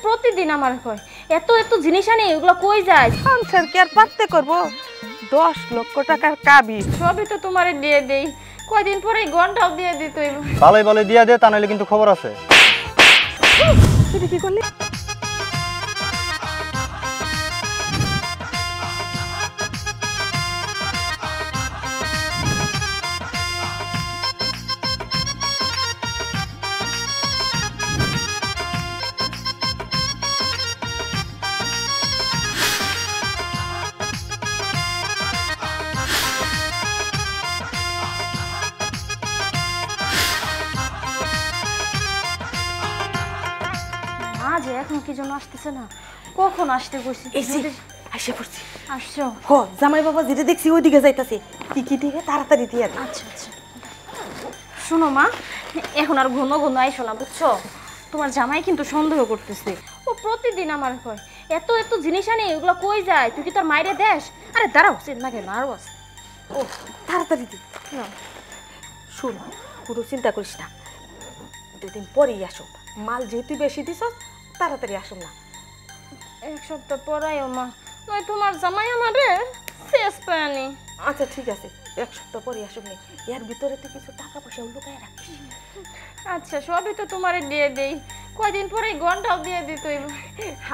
প্রতিদিন আমার কয় এত এত জিনিস আনি এগুলো কই যায়? সংসার কি আর পারতে করব? 10 লক্ষ টাকার কাবি সবই তো তোমারে দিয়ে দেই, কয়দিন পরে ঘন্টাও দিয়ে দিত। ভালোই বলে দিয়া দে, তা নাহলে কিন্তু খবর আছে। তুই কি করলি? আজ এখন কি জন্য আসতেছে না? কখন আসতে কইছি? আসে পড়ছি। আসছো? হো, জামাই বাবা যেটা দেখছি ওইদিকে যাইতাছে। কি দিকে তাড়াতাড়ি দিয়ে দে। আচ্ছা আচ্ছা। শোনো মা, এখন আর ঘন ঘন আইসো না, বুঝছো? তোমার জামাই কিন্তু সন্দেহ করতেছে। ও প্রতিদিন আমার কয় এত এত জিনিস আনি এগুলো কই যায়? তুই কি তোর মায়েরে দেশ? আরে দাঁড়াও, চিন্তা কেন আরো আছে। ও তাড়াতাড়ি দি। না শুন, পুরো চিন্তা করিস না, 2 দিন পরেই আসো। মাল যেহেতু বেশি দিছ, তাড়াতাড়ি আসো না। 1 সপ্তাহ পরাইও মা, নয় তোমার জামাই আমারে শেষ পায়নি। আচ্ছা ঠিক আছে, 1 সপ্তাহ পরে আসো। এর ভিতরে তুই কিছু টাকা পয়সা লুকায় রাখিস। আচ্ছা সবই তো তোমারে দিয়ে দেই, কয়দিন পরে ঘন্টাও দিয়ে দিত।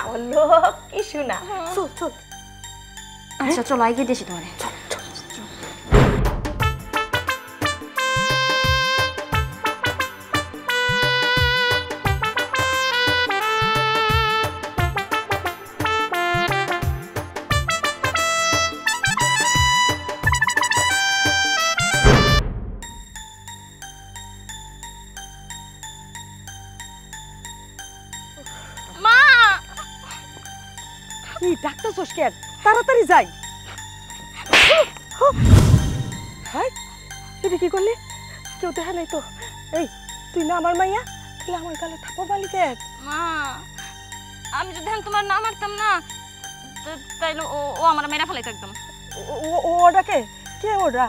আমার লোক কি শোনা। চল চল। আচ্ছা চলো আগে দিয়েছি তোমারে। কি ডাক্তার কেন? তাড়াতাড়ি যাই। হাই, তুই কি করলি? কেউ দেখা নাই তো? এই তুই না আমার মাইয়া, তুই আমার গালে থাপড় মারলি কেন? মা, আমি যদি তোমার না মারতাম না, তাইলে ও আমার মেরা ফেলাইতো একদম। ওটা কে? কে ওটা?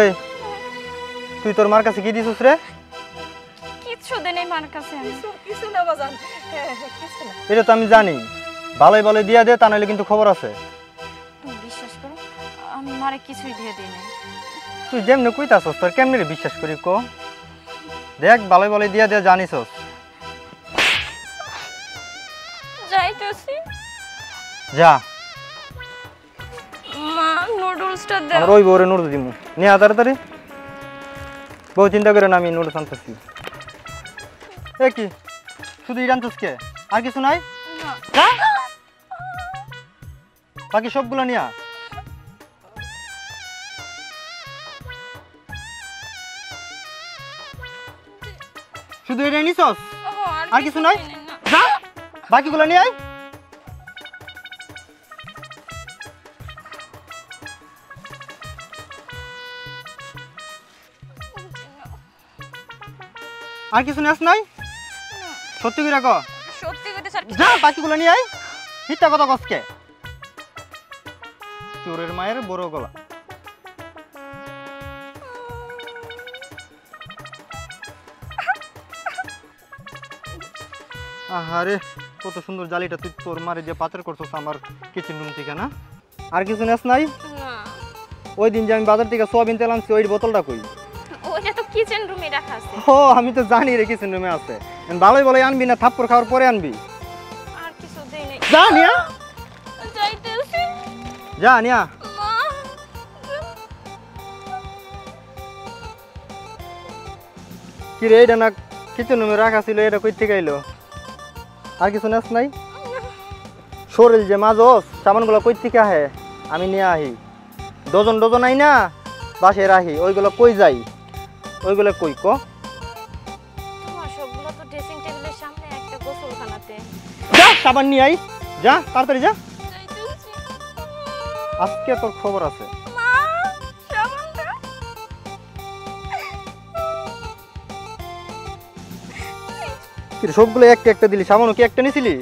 এই তুই তোর মার কাছে কি দিছিস রে? কিচ্ছু দেই মার কাছে। কিছু না বাজান, কিছু না। এটা তো আমি জানি, ভালোই বলে দিয়া দে, তা নাহলে কিন্তু খবর আছে। তুমি বিশ্বাস করো, আমি মারে কিছুই দিয়ে দিই না। তুই যেমনি কইতাছস তোর কেমনে রে বিশ্বাস করি কো? দেখ ভালোই বলে দিয়া দে, জানিছস। যাইতেছি। যা। মা নুডলসটা দে। আমার ওই বউরে নুডলস দিমু, নিয়ে আ তাড়াতাড়ি। বউ চিন্তা করে না, আমি নুডলস আনতেছি। এ কি শুধু এটা আনতেছ কে? আর কিছু নাই? না। বাকি সবগুলো নিয়া। শুধু এটা নিছস? আর কিছু নাই? যা বাকিগুলো নিয়ে আয়। আর কিছু নেস নাই? সত্যি করে রাখো। সত্যি কইতে স্যার। যা বাকিগুলো নিয়ে আয়। মিথ্যা কথা কসকে? চোরের মায়ের বড় গলা। আহারে কত সুন্দর জালিটা তুই তোর মারে যে পাচার করছস আমার কিচেন রুম থেকে, না? আর কিছু নেস নাই? না। ওই দিন যে আমি বাজার থেকে সোয়াবিন তেল আনছি, ওই বোতলটা কই? ওইটা তো কিচেন রুমে রাখা আছে। ও আমি তো জানি রে কিচেন রুমে আছে। ভালোই বলে আনবি না থাপ্পড় খাওয়ার পরে আনবি? আর কিছু দেই নাই। যা নিয়া। যাইতেছি। যা নিয়া। মা। কি রে এটা না কিচেন রুমে রাখা ছিল, এটা কই থেকে আইলো? আর কিছু নেস নাই? শরীর যে মাজস সামানগুলো কই থেকে আহে? আমি নিয়ে আহি। ডজন ডজন আই না বাসে রাহি, ওইগুলো কই যাই? ওইগুলো কই ক? তোমার সবগুলো তো ড্রেসিং টেবিলের সামনে একটা গোসলখানাতে। যা সাবান নিয়ে আই, যা তাড়াতাড়ি যা। যাইতেছি। আজকে তোর খবর আছে। মা, সাবানটা। কি রে, সবগুলো একটা একটা দিলি, সাবানও কি একটা নিছিলি?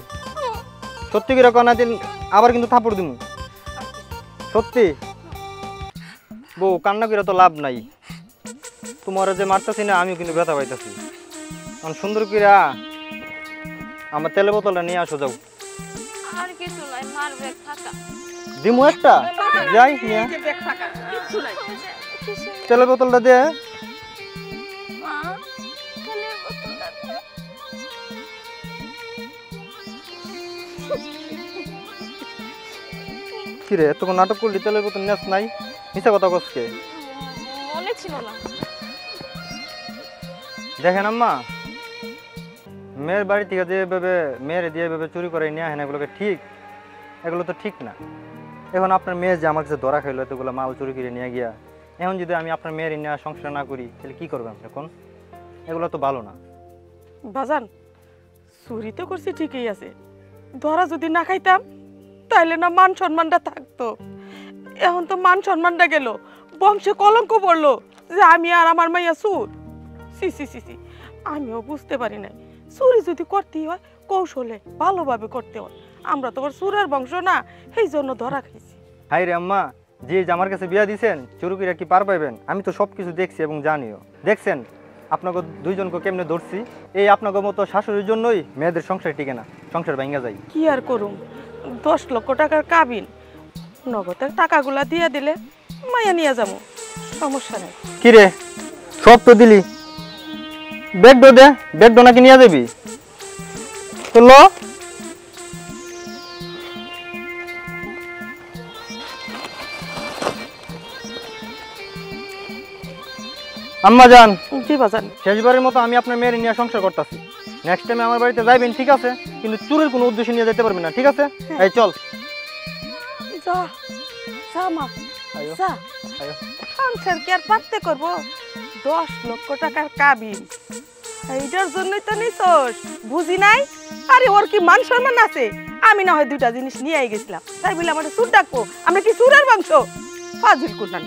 সত্যি করে কনা দিন, আবার কিন্তু থাপড় দিমু। সত্যি বউ, কান্না করে তো লাভ নাই। তোমার যে মারতেছি না, আমিও কিন্তু ব্যথা পাইতেছি। সুন্দর করে আমার তেলের বোতলটা নিয়ে আসো, যাও। আর কিছু নাই, মার ব্যাগ ফাঁকা। দিমু একটা, যাই নিয়ে তেলের বোতলটা দে। মা, তেলের বোতলটা দে। কিরে এতক্ষণ নাটক করলি, তেলের বোতল নেস নাই? মিশা কথা কসকে? মনে ছিল না। দেখেন আম্মা, মেয়ের বাড়ি থেকে যেভাবে মেয়ের দিয়ে এভাবে চুরি করে নিয়ে আসেন, এগুলোকে ঠিক? এগুলো তো ঠিক না। এখন আপনার মেয়ে যে আমার কাছে ধরা খাইলো এতগুলো মাল চুরি করে নিয়ে গিয়া, এখন যদি আমি আপনার মেয়ের নিয়ে সংসার না করি, তাহলে কি করবেন এখন? এগুলো তো ভালো না। বাজান, চুরি তো করছি ঠিকই আছে, ধরা যদি না খাইতাম তাইলে না মান সম্মানটা থাকতো। এখন তো মান সম্মানটা গেল, বংশে কলঙ্ক পড়লো যে আমি আর আমার মাইয়া চুর। সি সি সি সি, আমিও বুঝতে পারি নাই চুরি যদি করতেই হয় কৌশলে ভালোভাবে করতে হয়। আমরা তো আবার চুরের বংশ না, সেই জন্য ধরা খাইছি। হাই রে আম্মা, যে আমার কাছে বিয়া দিছেন চুরি করে কি পার পাইবেন? আমি তো সব কিছু দেখছি এবং জানিও। দেখছেন আপনাকে দুইজনকে কেমনে ধরছি? এই আপনাকে মতো শাশুড়ির জন্যই মেয়েদের সংসার টিকে না, সংসার ভাঙ্গা যায়। কি আর করুম, 10 লক্ষ টাকার কাবিন, নগদের টাকাগুলা দিয়ে দিলে মাইয়া নিয়ে যাবো, সমস্যা নেই। কি রে, সব তো দিলি, ব্যাগ দো দে, ব্যাগ দো নাকি নিয়ে যাবি? তো লো আম্মা যান। জি বাজান। শেষবারের মতো আমি আপনার মেয়ের নিয়ে সংসার করতেছি। নেক্সট টাইম আমার বাড়িতে যাইবেন, ঠিক আছে? কিন্তু চুরির কোনো উদ্দেশ্য নিয়ে যেতে পারবেন না, ঠিক আছে? এই চল। যা যা মা, আয়ো, যা। আয়ো। সংসার কি আর পারতে করবো? 10 লক্ষ টাকার কাবিন, এইটার জন্যই তো নিছস, বুঝি নাই? আরে ওর কি মান সম্মান আছে? আমি না হয় 2টা জিনিস নিয়ে গেছিলাম, তাই বলে আমার চুর ডাকবো? আমরা কি চুরের বংশ? ফাজিল কুরবান।